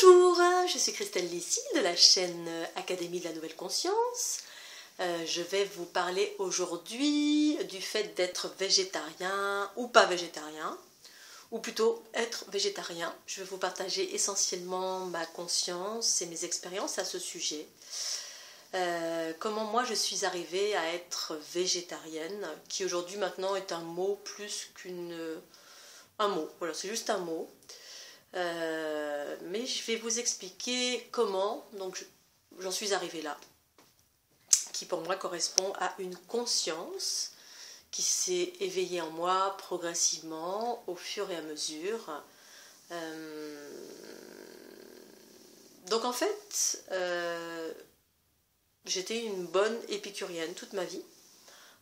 Bonjour, je suis Christelle Lissy de la chaîne Académie de la Nouvelle Conscience. Je vais vous parler aujourd'hui du fait d'être végétarien ou pas végétarien, ou plutôt être végétarien. Je vais vous partager essentiellement ma conscience et mes expériences à ce sujet. Comment moi je suis arrivée à être végétarienne, qui aujourd'hui maintenant est un mot plus un mot, voilà, c'est juste un mot. Mais je vais vous expliquer comment j'en suis arrivée là, qui pour moi correspond à une conscience qui s'est éveillée en moi progressivement au fur et à mesure. Donc en fait, j'étais une bonne épicurienne toute ma vie.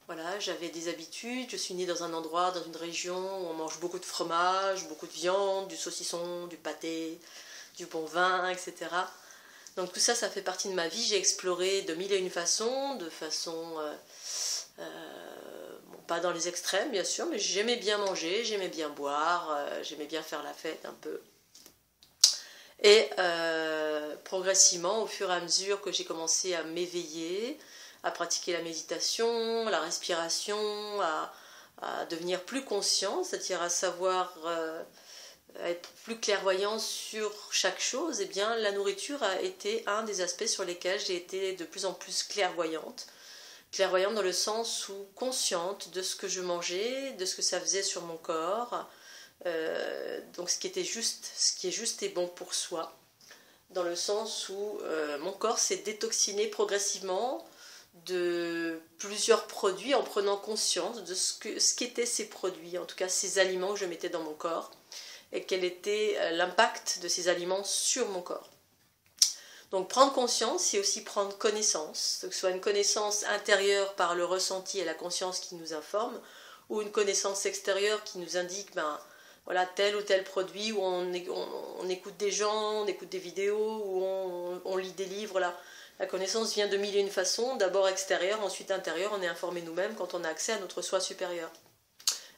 Voilà, j'avais des habitudes, je suis née dans un endroit, dans une région où on mange beaucoup de fromage, beaucoup de viande, du saucisson, du pâté, du bon vin, etc. Donc tout ça, ça fait partie de ma vie. J'ai exploré de mille et une façons, bon, pas dans les extrêmes bien sûr, mais j'aimais bien manger, j'aimais bien boire, j'aimais bien faire la fête un peu. Et progressivement, au fur et à mesure que j'ai commencé à m'éveiller, à pratiquer la méditation, la respiration, à devenir plus conscient, c'est-à-dire à savoir être plus clairvoyant sur chaque chose, et bien la nourriture a été un des aspects sur lesquels j'ai été de plus en plus clairvoyante. Clairvoyante dans le sens où consciente de ce que je mangeais, de ce que ça faisait sur mon corps, donc ce qui est juste et bon pour soi, dans le sens où mon corps s'est détoxiné progressivement de plusieurs produits en prenant conscience de ce qu'étaient ces produits, en tout cas ces aliments que je mettais dans mon corps, et quel était l'impact de ces aliments sur mon corps. Donc prendre conscience, c'est aussi prendre connaissance, que ce soit une connaissance intérieure par le ressenti et la conscience qui nous informe, ou une connaissance extérieure qui nous indique voilà, tel ou tel produit, où on écoute des gens, on écoute des vidéos, où on lit des livres, là. La connaissance vient de mille et une façons, d'abord extérieure, ensuite intérieure, on est informé nous-mêmes quand on a accès à notre soi supérieur.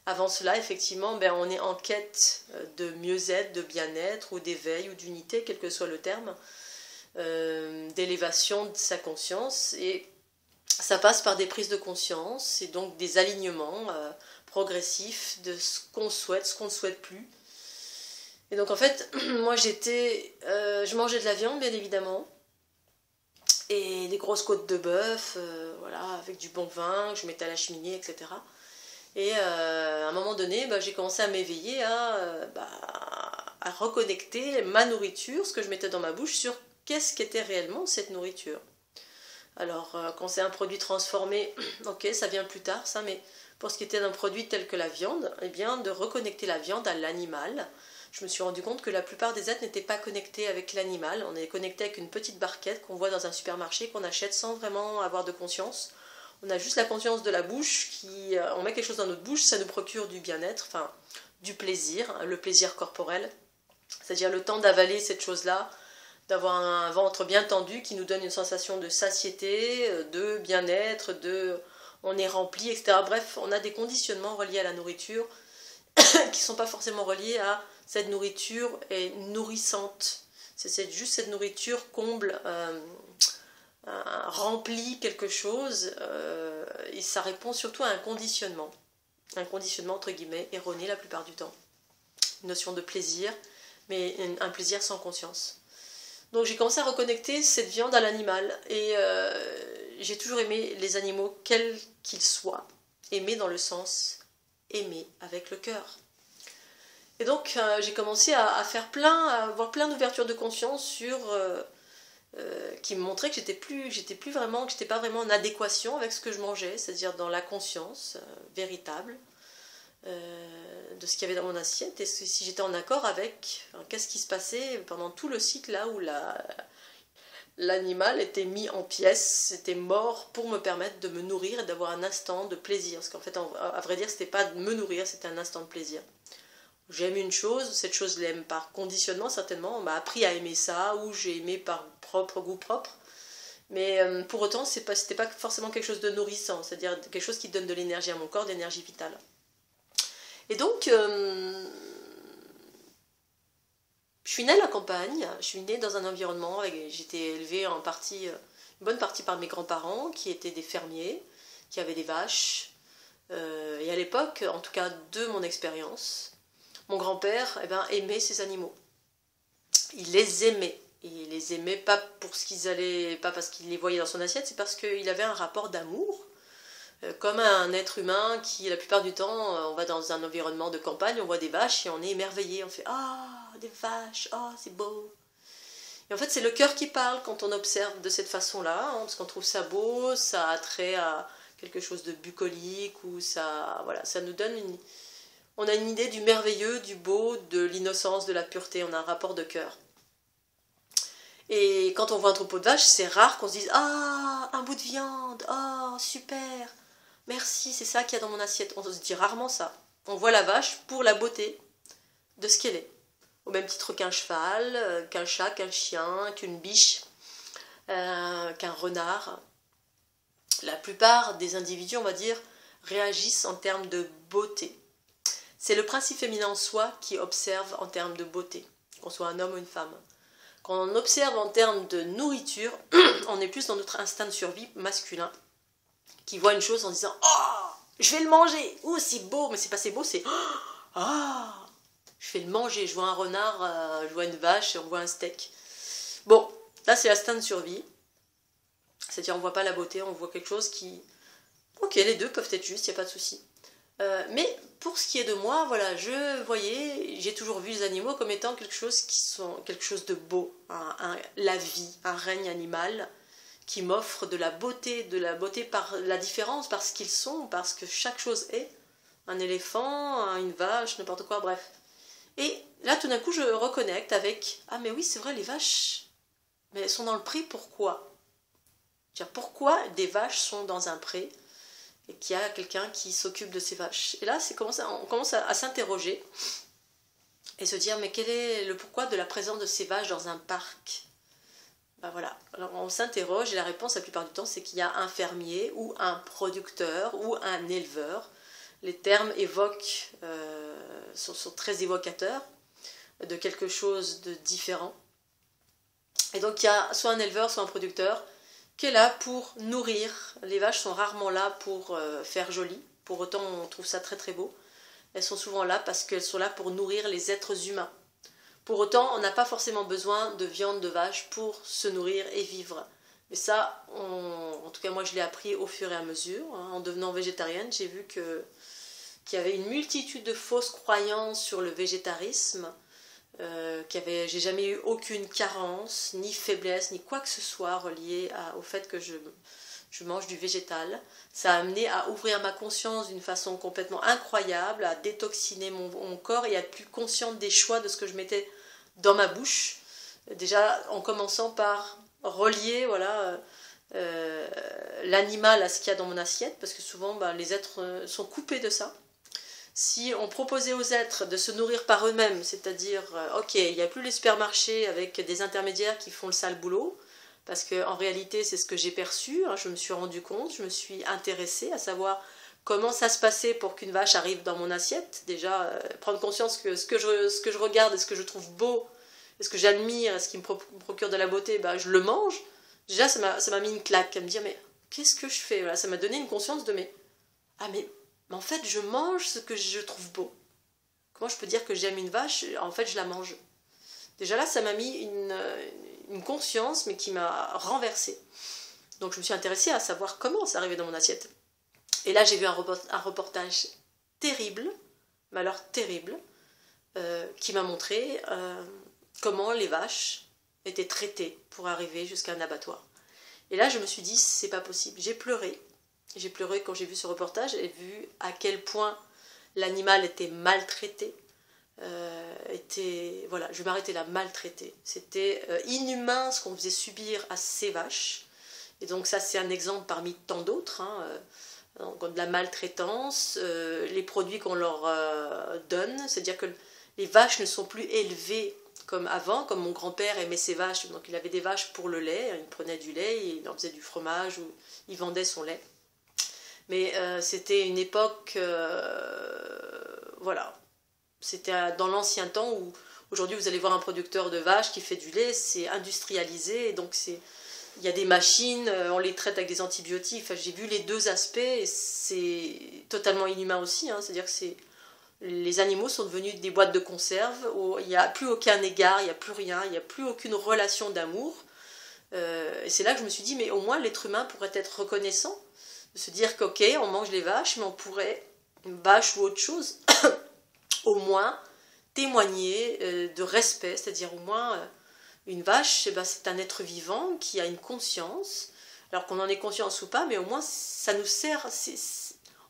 Avant cela, effectivement, on est en quête de mieux-être, de bien-être, ou d'éveil, ou d'unité, quel que soit le terme, d'élévation de sa conscience, et ça passe par des prises de conscience, et donc des alignements progressifs de ce qu'on souhaite, ce qu'on ne souhaite plus. Et donc en fait, moi je mangeais de la viande, bien évidemment, et des grosses côtes de bœuf, voilà, avec du bon vin que je mettais à la cheminée, etc. Et à un moment donné, j'ai commencé à m'éveiller, à reconnecter ma nourriture, ce que je mettais dans ma bouche, sur qu'est-ce qu'était réellement cette nourriture. Alors, quand c'est un produit transformé, ok, ça vient plus tard, ça, mais pour ce qui était d'un produit tel que la viande, eh bien, de reconnecter la viande à l'animal. Je me suis rendu compte que la plupart des êtres n'étaient pas connectés avec l'animal. On est connecté avec une petite barquette qu'on voit dans un supermarché, qu'on achète sans vraiment avoir de conscience. On a juste la conscience de la bouche, on met quelque chose dans notre bouche, ça nous procure du bien-être, enfin du plaisir, le plaisir corporel. C'est-à-dire le temps d'avaler cette chose-là, d'avoir un ventre bien tendu qui nous donne une sensation de satiété, de bien-être, on est rempli, etc. Bref, on a des conditionnements reliés à la nourriture qui ne sont pas forcément reliés à cette nourriture est nourrissante. C'est juste cette nourriture comble, remplit quelque chose, et ça répond surtout à un conditionnement entre guillemets erroné la plupart du temps. Une notion de plaisir, mais un plaisir sans conscience. Donc j'ai commencé à reconnecter cette viande à l'animal, et j'ai toujours aimé les animaux quels qu'ils soient, aimer dans le sens aimer avec le cœur. Et donc j'ai commencé à avoir plein d'ouvertures de conscience qui me montraient que j'étais pas vraiment en adéquation avec ce que je mangeais, c'est-à-dire dans la conscience véritable de ce qu'il y avait dans mon assiette, et si j'étais en accord avec qu'est-ce qui se passait pendant tout le cycle là où l'animal était mis en pièces, était mort pour me permettre de me nourrir et d'avoir un instant de plaisir. Parce qu'en fait, à vrai dire, c'était pas de me nourrir, c'était un instant de plaisir. J'aime une chose, cette chose je l'aime par conditionnement certainement, on m'a appris à aimer ça, ou j'ai aimé par goût propre. Mais pour autant, c'était pas forcément quelque chose de nourrissant, c'est-à-dire quelque chose qui donne de l'énergie à mon corps, de l'énergie vitale. Et donc, Je suis née à la campagne, je suis née dans un environnement, j'étais élevée en partie, une bonne partie par mes grands-parents qui étaient des fermiers, qui avaient des vaches. Et à l'époque, en tout cas de mon expérience, mon grand-père aimait ces animaux. Il les aimait. Et il les aimait pas pour ce qu'ils allaient, pas parce qu'il les voyait dans son assiette, c'est parce qu'il avait un rapport d'amour. Comme un être humain qui, la plupart du temps, on va dans un environnement de campagne, on voit des vaches et on est émerveillé. On fait « Ah, des vaches, ah, c'est beau !» Et en fait, c'est le cœur qui parle quand on observe de cette façon-là, hein, parce qu'on trouve ça beau, ça a trait à quelque chose de bucolique, ou ça nous donne on a une idée du merveilleux, du beau, de l'innocence, de la pureté, on a un rapport de cœur. Et quand on voit un troupeau de vaches, c'est rare qu'on se dise « Ah, un bout de viande, ah, super, merci, c'est ça qu'il y a dans mon assiette. » On se dit rarement ça. On voit la vache pour la beauté de ce qu'elle est. Au même titre qu'un cheval, qu'un chat, qu'un chien, qu'une biche, qu'un renard. La plupart des individus, on va dire, réagissent en termes de beauté. C'est le principe féminin en soi qui observe en termes de beauté, qu'on soit un homme ou une femme. Quand on observe en termes de nourriture, on est plus dans notre instinct de survie masculin, qui voit une chose en disant « Oh, je vais le manger. Oh, c'est beau. » Mais c'est pas c'est beau, c'est « Ah, je vais le manger. » Je vois un renard, je vois une vache, on voit un steak. Bon, là c'est l'instinct de survie. C'est-à-dire on voit pas la beauté, on voit quelque chose qui... Ok, les deux peuvent être justes, il n'y a pas de souci. Mais pour ce qui est de moi, voilà, j'ai toujours vu les animaux comme étant quelque chose de beau, la vie, un règne animal qui m'offre de la beauté par la différence, parce qu'ils sont, parce que chaque chose est, un éléphant, une vache, n'importe quoi, bref. Et là, tout d'un coup, je reconnecte avec, ah mais oui, c'est vrai, les vaches, mais elles sont dans le pré, pourquoi ? Pourquoi des vaches sont dans un pré et qu'il y a quelqu'un qui s'occupe de ces vaches. Et là, on commence à s'interroger et se dire, mais quel est le pourquoi de la présence de ces vaches dans un parc ? Ben voilà, alors on s'interroge et la réponse, la plupart du temps, c'est qu'il y a un fermier ou un producteur ou un éleveur. Les termes sont très évocateurs de quelque chose de différent. Et donc, il y a soit un éleveur, soit un producteur qui est là pour nourrir. Les vaches sont rarement là pour faire joli. Pour autant, on trouve ça très très beau. Elles sont souvent là parce qu'elles sont là pour nourrir les êtres humains. Pour autant, on n'a pas forcément besoin de viande de vache pour se nourrir et vivre. Mais ça, en tout cas moi je l'ai appris au fur et à mesure. En devenant végétarienne, j'ai vu qu'il y avait une multitude de fausses croyances sur le végétarisme. J'ai jamais eu aucune carence, ni faiblesse, ni quoi que ce soit relié au fait que je mange du végétal. Ça a amené à ouvrir ma conscience d'une façon complètement incroyable, à détoxiner mon corps et à être plus consciente des choix de ce que je mettais dans ma bouche. Déjà en commençant par relier l'animal à ce qu'il y a dans mon assiette, parce que souvent les êtres sont coupés de ça. Si on proposait aux êtres de se nourrir par eux-mêmes, c'est-à-dire, ok, il n'y a plus les supermarchés avec des intermédiaires qui font le sale boulot, parce qu'en réalité, c'est ce que j'ai perçu, je me suis rendu compte, je me suis intéressée à savoir comment ça se passait pour qu'une vache arrive dans mon assiette. Déjà, prendre conscience que ce que je regarde et ce que je trouve beau, et ce que j'admire, et ce qui me procure de la beauté, je le mange. Déjà, ça m'a mis une claque, à me dire, mais qu'est-ce que je fais ? Voilà, ça m'a donné une conscience de, mais en fait, je mange ce que je trouve beau. Comment je peux dire que j'aime une vache ? En fait, je la mange. Déjà là, ça m'a mis une conscience, mais qui m'a renversée. Donc je me suis intéressée à savoir comment ça arrivait dans mon assiette. Et là, j'ai vu un reportage terrible, mais alors terrible, qui m'a montré comment les vaches étaient traitées pour arriver jusqu'à un abattoir. Et là, je me suis dit, c'est pas possible. J'ai pleuré. J'ai pleuré quand j'ai vu ce reportage et vu à quel point l'animal était maltraité. Je vais m'arrêter là, maltraité. C'était inhumain ce qu'on faisait subir à ces vaches. Et donc ça, c'est un exemple parmi tant d'autres. De la maltraitance, les produits qu'on leur donne. C'est-à-dire que les vaches ne sont plus élevées comme avant, comme mon grand-père aimait ses vaches. Donc il avait des vaches pour le lait. Il prenait du lait, il en faisait du fromage ou il vendait son lait. Mais c'était une époque, c'était dans l'ancien temps où Aujourd'hui, vous allez voir un producteur de vaches qui fait du lait, c'est industrialisé, et donc il y a des machines, on les traite avec des antibiotiques. Enfin, j'ai vu les deux aspects, et c'est totalement inhumain aussi, hein. C'est-à-dire que les animaux sont devenus des boîtes de conserve, où il n'y a plus aucun égard, il n'y a plus rien, il n'y a plus aucune relation d'amour. Et c'est là que je me suis dit, mais au moins l'être humain pourrait être reconnaissant, de se dire qu'ok, on mange les vaches, mais on pourrait, une vache ou autre chose, au moins témoigner de respect, c'est-à-dire au moins une vache, eh ben, c'est un être vivant qui a une conscience, alors qu'on en ait conscience ou pas, mais au moins ça nous sert,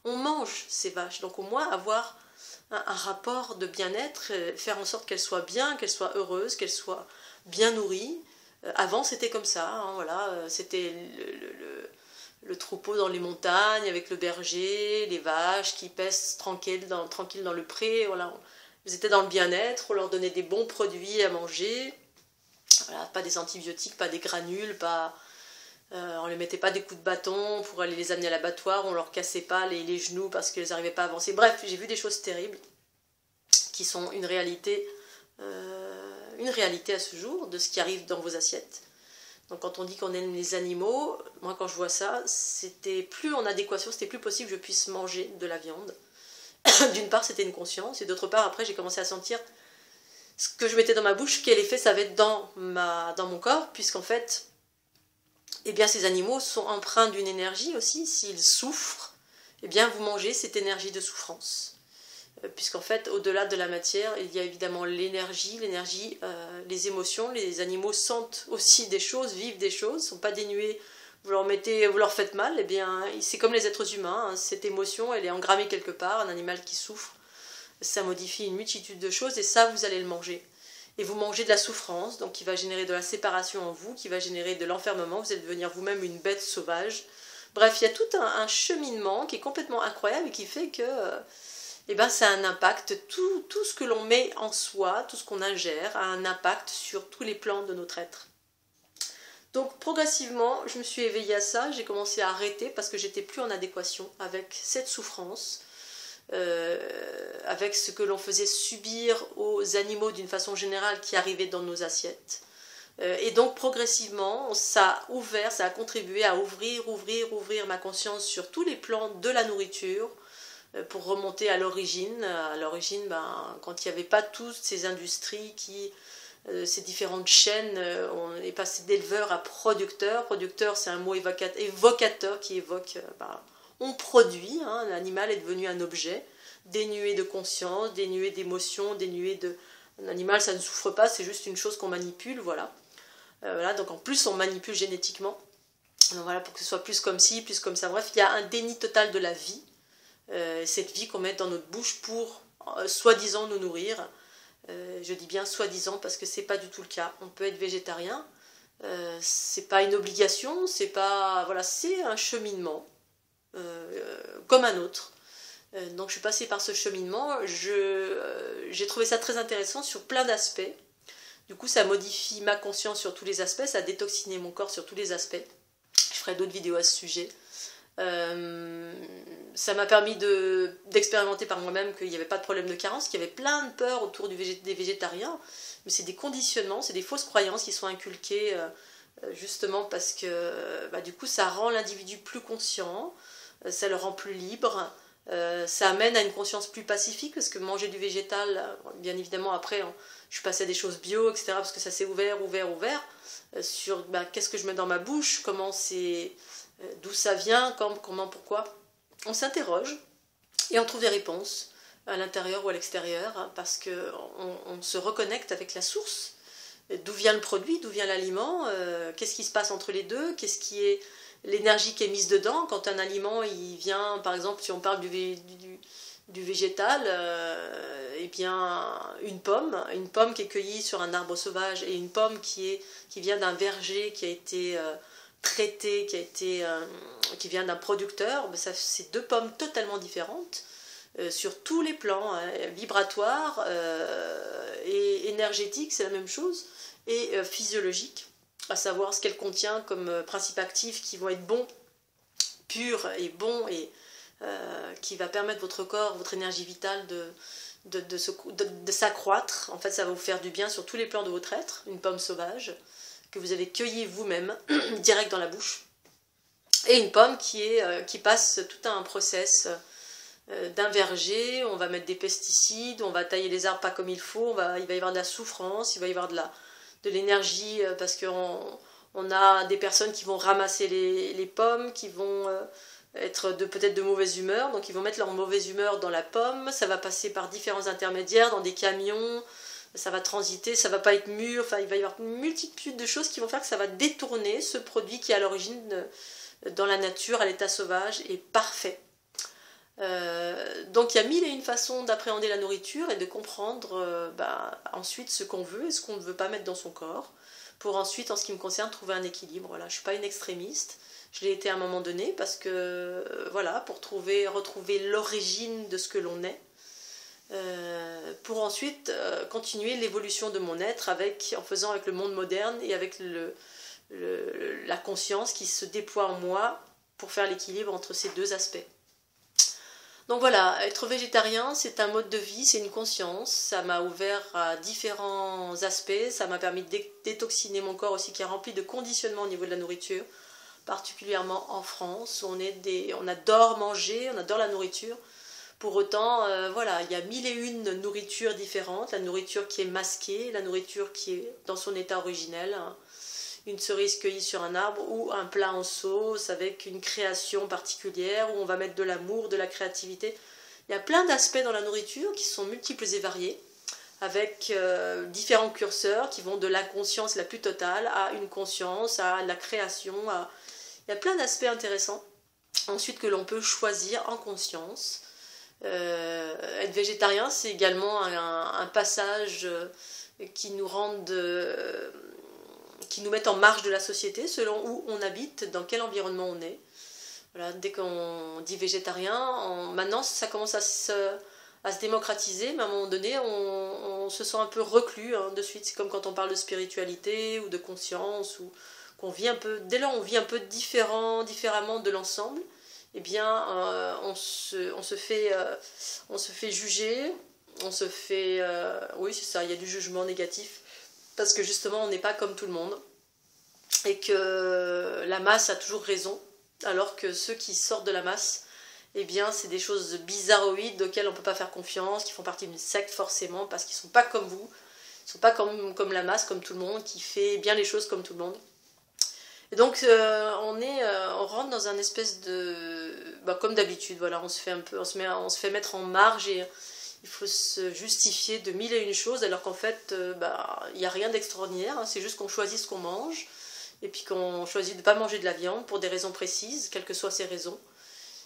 on mange ces vaches, donc au moins avoir un rapport de bien-être, faire en sorte qu'elles soient bien, qu'elles soient heureuses, qu'elles soient bien nourries. Avant c'était comme ça, hein, voilà, c'était le troupeau dans les montagnes avec le berger, les vaches qui paissent tranquilles dans le pré, voilà. Ils étaient dans le bien-être, on leur donnait des bons produits à manger, voilà, pas des antibiotiques, pas des granules, on les mettait pas des coups de bâton pour aller les amener à l'abattoir, on leur cassait pas les genoux parce qu'ils n'arrivaient pas à avancer. Bref, j'ai vu des choses terribles qui sont une réalité à ce jour de ce qui arrive dans vos assiettes. Donc quand on dit qu'on aime les animaux, moi quand je vois ça, c'était plus en adéquation, c'était plus possible que je puisse manger de la viande. D'une part, c'était une conscience, et d'autre part, après, j'ai commencé à sentir ce que je mettais dans ma bouche, quel effet ça avait dans mon corps, puisqu'en fait, eh bien, ces animaux sont empreints d'une énergie aussi. S'ils souffrent, eh bien, vous mangez cette énergie de souffrance. Puisqu'en fait, au-delà de la matière, il y a évidemment l'énergie, les émotions. Les animaux sentent aussi des choses, vivent des choses, ne sont pas dénués. Vous leur faites mal, eh bien, c'est comme les êtres humains, hein, cette émotion, elle est engrammée quelque part, un animal qui souffre, ça modifie une multitude de choses, et ça, vous allez le manger. Et vous mangez de la souffrance, donc qui va générer de la séparation en vous, qui va générer de l'enfermement, vous allez devenir vous-même une bête sauvage. Bref, il y a tout un cheminement qui est complètement incroyable et qui fait que eh ben, ça a un impact, tout ce que l'on met en soi, tout ce qu'on ingère, a un impact sur tous les plans de notre être. Donc progressivement, je me suis éveillée à ça, j'ai commencé à arrêter parce que j'étais plus en adéquation avec cette souffrance, avec ce que l'on faisait subir aux animaux d'une façon générale qui arrivaient dans nos assiettes. Et donc progressivement, ça a contribué à ouvrir ma conscience sur tous les plans de la nourriture, pour remonter à l'origine. À l'origine, quand il n'y avait pas toutes ces industries ces différentes chaînes, on est passé d'éleveur à producteur. Producteur, c'est un mot évocateur qui évoque, on produit, hein, l'animal est devenu un objet, dénué de conscience, dénué d'émotion, un animal, ça ne souffre pas, c'est juste une chose qu'on manipule, voilà. Voilà, donc en plus, on manipule génétiquement, donc voilà, pour que ce soit plus comme ci, plus comme ça. Bref, il y a un déni total de la vie, cette vie qu'on met dans notre bouche pour, soi-disant, nous nourrir. Je dis bien soi-disant parce que c'est pas du tout le cas. On peut être végétarien, c'est pas une obligation, c'est un cheminement comme un autre. Donc je suis passée par ce cheminement, j'ai trouvé ça très intéressant sur plein d'aspects. Du coup ça modifie ma conscience sur tous les aspects, ça a détoxiné mon corps sur tous les aspects. Je ferai d'autres vidéos à ce sujet. Ça m'a permis d'expérimenter par moi-même qu'il n'y avait pas de problème de carence, qu'il y avait plein de peurs autour des végétariens, mais c'est des conditionnements, c'est des fausses croyances qui sont inculquées justement parce que du coup ça rend l'individu plus conscient, ça le rend plus libre, ça amène à une conscience plus pacifique parce que manger du végétal, bien évidemment après je suis passée à des choses bio, etc. parce que ça s'est ouvert sur qu'est-ce que je mets dans ma bouche, d'où ça vient, comment, pourquoi. On s'interroge et on trouve des réponses à l'intérieur ou à l'extérieur, hein, parce qu'on se reconnecte avec la source. D'où vient le produit, d'où vient l'aliment, qu'est-ce qui se passe entre les deux, qu'est-ce qui est l'énergie qui est mise dedans. Quand un aliment, il vient, par exemple, si on parle du végétal, eh bien, une pomme qui est cueillie sur un arbre sauvage et une pomme qui vient d'un verger qui a été traité, qui vient d'un producteur, c'est deux pommes totalement différentes sur tous les plans, hein, vibratoires et énergétiques, c'est la même chose, et physiologique, à savoir ce qu'elle contient comme principes actifs qui vont être bons, purs et bons, et qui va permettre votre corps, votre énergie vitale de s'accroître. En fait, ça va vous faire du bien sur tous les plans de votre être. Une pomme sauvage que vous avez cueillie vous-même, direct dans la bouche. Et une pomme qui passe tout un process d'un verger. On va mettre des pesticides, on va tailler les arbres pas comme il faut, il va y avoir de la souffrance, il va y avoir de l'énergie parce qu'on a des personnes qui vont ramasser les pommes, qui vont être peut-être de mauvaise humeur, donc ils vont mettre leur mauvaise humeur dans la pomme, ça va passer par différents intermédiaires, dans des camions, ça va transiter, ça va pas être mûr, enfin il va y avoir une multitude de choses qui vont faire que ça va détourner ce produit qui est à l'origine dans la nature, à l'état sauvage, est parfait. Donc il y a mille et une façons d'appréhender la nourriture et de comprendre ensuite ce qu'on veut et ce qu'on ne veut pas mettre dans son corps, pour ensuite, en ce qui me concerne, trouver un équilibre. Voilà, je ne suis pas une extrémiste, je l'ai été à un moment donné, parce que, voilà, pour retrouver l'origine de ce que l'on est, pour ensuite continuer l'évolution de mon être en faisant avec le monde moderne et avec la conscience qui se déploie en moi pour faire l'équilibre entre ces deux aspects. Donc voilà, être végétarien, c'est un mode de vie, c'est une conscience, ça m'a ouvert à différents aspects, ça m'a permis de détoxiner mon corps aussi qui est rempli de conditionnements au niveau de la nourriture, particulièrement en France, où on adore manger, on adore la nourriture. Pour autant, voilà, il y a mille et une nourritures différentes, la nourriture qui est masquée, la nourriture qui est dans son état originel, hein. Une cerise cueillie sur un arbre ou un plat en sauce avec une création particulière où on va mettre de l'amour, de la créativité. Il y a plein d'aspects dans la nourriture qui sont multiples et variés, avec différents curseurs qui vont de l'inconscience la plus totale à une conscience, à la création. Il y a plein d'aspects intéressants ensuite que l'on peut choisir en conscience. Être végétarien, c'est également un passage qui nous met en marge de la société selon où on habite, dans quel environnement on est. Voilà, dès qu'on dit végétarien, maintenant ça commence à se démocratiser, mais à un moment donné on se sent un peu reclus de suite. C'est comme quand on parle de spiritualité ou de conscience, ou qu'on vit un peu, dès lors on vit un peu différemment de l'ensemble, eh bien on se fait juger, oui c'est ça, il y a du jugement négatif, parce que justement on n'est pas comme tout le monde, et que la masse a toujours raison, alors que ceux qui sortent de la masse, eh bien c'est des choses bizarroïdes auxquelles on ne peut pas faire confiance, qui font partie d'une secte forcément, parce qu'ils ne sont pas comme vous, ils ne sont pas comme la masse, comme tout le monde, qui fait bien les choses comme tout le monde. Et donc on rentre dans un espèce de... comme d'habitude, voilà, on se fait mettre en marge, et il faut se justifier de mille et une choses, alors qu'en fait, il n'y a rien d'extraordinaire, hein, c'est juste qu'on choisit ce qu'on mange, et puis qu'on choisit de ne pas manger de la viande pour des raisons précises, quelles que soient ces raisons,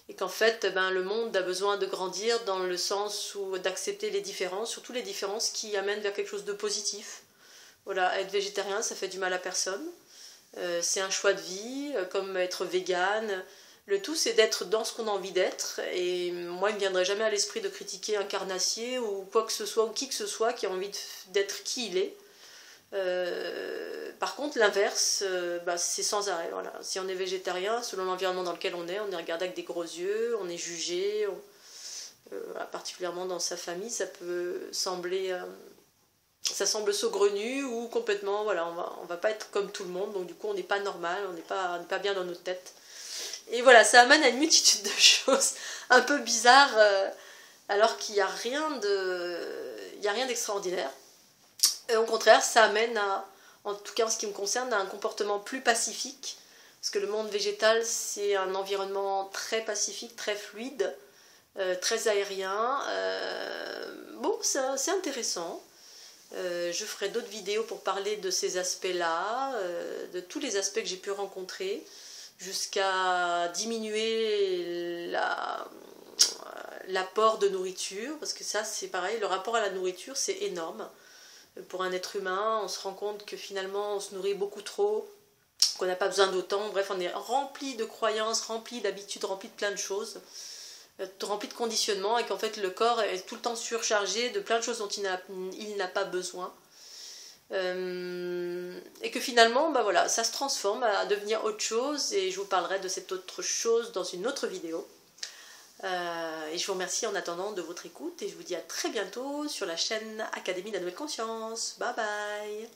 et qu'en fait, le monde a besoin de grandir dans le sens où d'accepter les différences, surtout les différences qui amènent vers quelque chose de positif. Voilà, être végétarien, ça fait du mal à personne, c'est un choix de vie, comme être végane. Le tout, c'est d'être dans ce qu'on a envie d'être, et moi, il ne me viendrait jamais à l'esprit de critiquer un carnassier ou quoi que ce soit, ou qui que ce soit qui a envie d'être qui il est. Par contre, l'inverse, c'est sans arrêt. Voilà. Si on est végétarien, selon l'environnement dans lequel on est regardé avec des gros yeux, on est jugé, particulièrement dans sa famille, ça peut sembler... ça semble saugrenu ou complètement, voilà, on va pas être comme tout le monde, donc du coup on n'est pas normal, on n'est pas bien dans notre tête. Et voilà, ça amène à une multitude de choses un peu bizarres, alors qu'il n'y a rien d'extraordinaire. Et au contraire, ça amène en tout cas en ce qui me concerne, à un comportement plus pacifique, parce que le monde végétal, c'est un environnement très pacifique, très fluide, très aérien. C'est intéressant. Je ferai d'autres vidéos pour parler de ces aspects-là, de tous les aspects que j'ai pu rencontrer, jusqu'à diminuer l'apport de nourriture, parce que ça c'est pareil, le rapport à la nourriture c'est énorme. Pour un être humain, on se rend compte que finalement on se nourrit beaucoup trop, qu'on n'a pas besoin d'autant, bref on est rempli de croyances, rempli d'habitudes, rempli de plein de choses, rempli de conditionnements, et qu'en fait le corps est tout le temps surchargé de plein de choses dont il n'a pas besoin. Et que finalement voilà, ça se transforme à devenir autre chose, et je vous parlerai de cette autre chose dans une autre vidéo. Et je vous remercie en attendant de votre écoute et je vous dis à très bientôt sur la chaîne Académie de la Nouvelle Conscience. Bye bye.